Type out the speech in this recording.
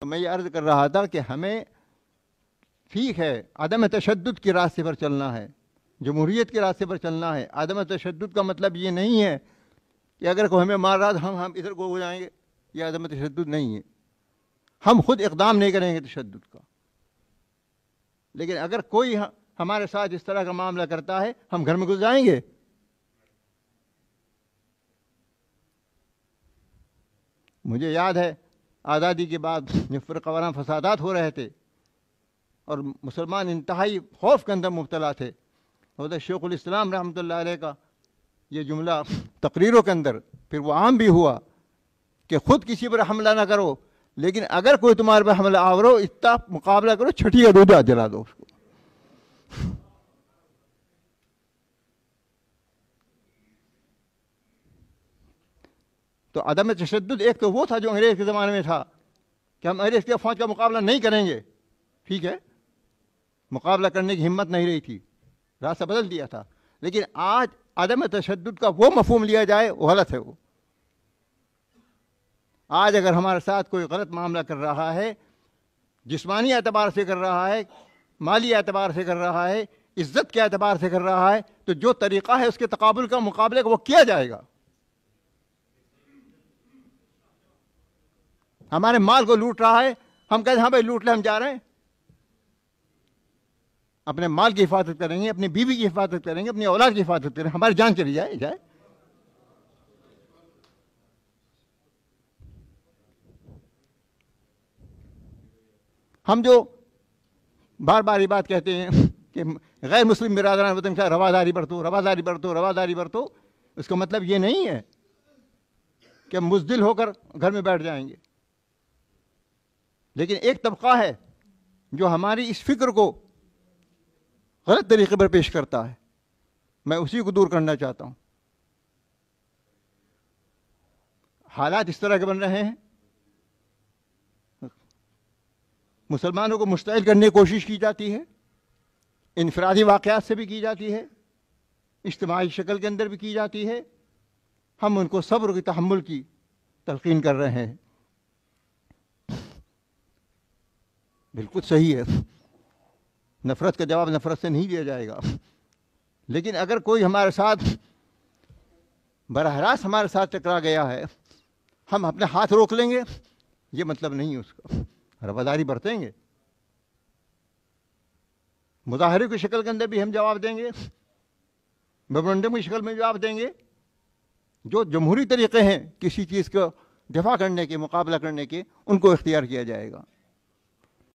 تو میں یہ عرض کر رہا تھا کہ ہمیں ٹھیک ہے عدم تشدد کے راستے پر چلنا ہے، جمہوریت کے راستے پر چلنا ہے. عدم تشدد کا مطلب یہ نہیں ہے کہ اگر کوئی ہمیں مار رہا تو ہم ادھر کو ہو جائیں گے. یہ عدم تشدد نہیں ہے. ہم خود اقدام نہیں کریں گے تشدد کا، لیکن اگر کوئی ہمارے ساتھ اس طرح کا معاملہ کرتا ہے ہم گھر میں گھس جائیں گے. مجھے یاد ہے آزادی کے بعد جب فرقہ وارانہ فسادات ہو رہے تھے اور مسلمان انتہائی خوف کے اندر مبتلا تھے، حضرت شیخ الاسلام رحمۃ اللہ علیہ کا یہ جملہ تقریروں کے اندر پھر وہ عام بھی ہوا کہ خود کسی پر حملہ نہ کرو، لیکن اگر کوئی تمہارے پر حملہ آورو اتنا مقابلہ کرو، چھٹی کا دودھ جلا دو اس کو. تو عدم تشدد ایک تو وہ تھا جو انگریز کے زمانے میں تھا کہ ہم انگریز کے فوج کا مقابلہ نہیں کریں گے. ٹھیک ہے، مقابلہ کرنے کی ہمت نہیں رہی تھی، راستہ بدل دیا تھا. لیکن آج عدم تشدد کا وہ مفہوم لیا جائے وہ غلط ہے. وہ آج اگر ہمارے ساتھ کوئی غلط معاملہ کر رہا ہے، جسمانی اعتبار سے کر رہا ہے، مالی اعتبار سے کر رہا ہے، عزت کے اعتبار سے کر رہا ہے، تو جو طریقہ ہے اس کے تقابل کا مقابلے کا وہ کیا جائے گا. ہمارے مال کو لوٹ رہا ہے، ہم کہتے ہیں ہاں بھائی لوٹ لے، ہم جا رہے ہیں. اپنے مال کی حفاظت کریں گے، اپنی بیوی کی حفاظت کریں گے، اپنی اولاد کی حفاظت کریں گے، ہماری جان چلی جائے. ہم جو بار بار یہ بات کہتے ہیں کہ غیر مسلم برادران وطن کا رواداری برتو، رواداری برتو، رواداری برتو، اس کا مطلب یہ نہیں ہے کہ ہم بزدل ہو کر گھر میں بیٹھ جائیں گے. لیکن ایک طبقہ ہے جو ہماری اس فکر کو غلط طریقے پر پیش کرتا ہے، میں اسی کو دور کرنا چاہتا ہوں. حالات اس طرح کے بن رہے ہیں، مسلمانوں کو مشتعل کرنے کی کوشش کی جاتی ہے، انفرادی واقعات سے بھی کی جاتی ہے، اجتماعی شکل کے اندر بھی کی جاتی ہے. ہم ان کو صبر کی، تحمل کی تلقین کر رہے ہیں. بالکل صحیح ہے، نفرت کا جواب نفرت سے نہیں دیا جائے گا. لیکن اگر کوئی ہمارے ساتھ براہ راست ہمارے ساتھ ٹکرا گیا ہے، ہم اپنے ہاتھ روک لیں گے، یہ مطلب نہیں ہے اس کا. رواداری برتیں گے، مظاہرے کی شکل کے اندر بھی ہم جواب دیں گے، میمورنڈم کی شکل میں جواب دیں گے. جو جمہوری طریقے ہیں کسی چیز کو دفاع کرنے کے، مقابلہ کرنے کے، ان کو اختیار کیا جائے گا.